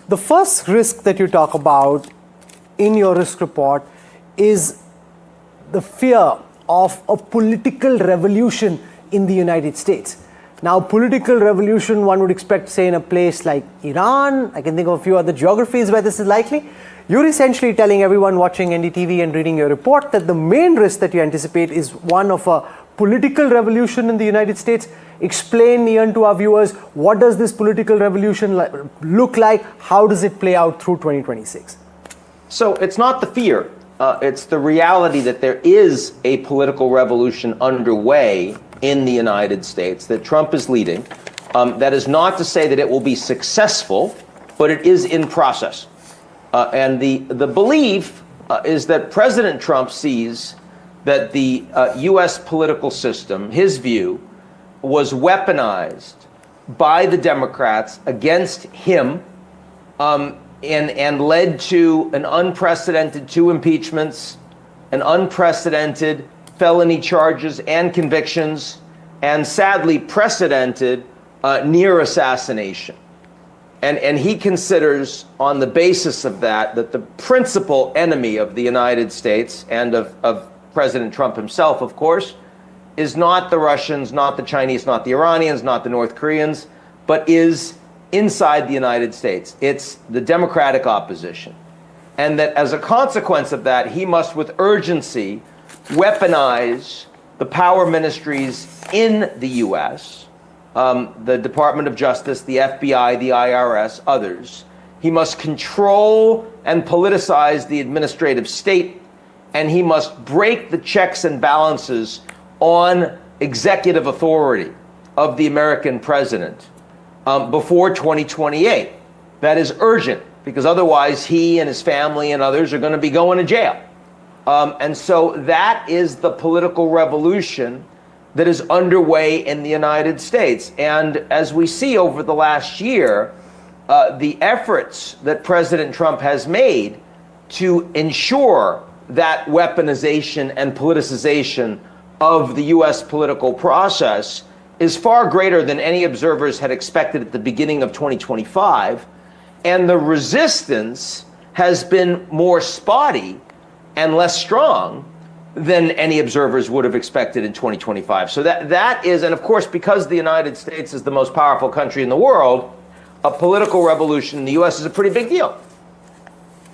The first risk that you talk about in your risk report is the fear of a political revolution in the United States. Now, political revolution, one would expect, say, in a place like Iran. I can think of a few other geographies where this is likely. You're essentially telling everyone watching NDTV and reading your report that the main risk that you anticipate is one of a political revolution in the United States. Explain, Ian, to our viewers, what does this political revolution look like? How does it play out through 2026? So it's not the fear. It's the reality that there is a political revolution underway in the United States that Trump is leading. That is not to say that it will be successful, but it is in process. And the belief is that President Trump sees that the U.S. political system, his view, was weaponized by the Democrats against him and led to an unprecedented 2 impeachments, an unprecedented felony charges and convictions, and sadly precedented near assassination. And he considers, on the basis of that the principal enemy of the United States and of President Trump himself, of course, is not the Russians, not the Chinese, not the Iranians, not the North Koreans, but is inside the United States. It's the Democratic opposition. And that as a consequence of that, he must with urgency weaponize the power ministries in the U.S., the Department of Justice, the FBI, the IRS, others. He must control and politicize the administrative state, and he must break the checks and balances on executive authority of the American president before 2028. That is urgent, because otherwise he and his family and others are going to be going to jail. And so that is the political revolution that is underway in the United States. And as we see over the last year, the efforts that President Trump has made to ensure that weaponization and politicization of the U.S. political process is far greater than any observers had expected at the beginning of 2025. And the resistance has been more spotty and less strong than any observers would have expected in 2025. So that is, and of course, because the United States is the most powerful country in the world, a political revolution in the U.S. is a pretty big deal.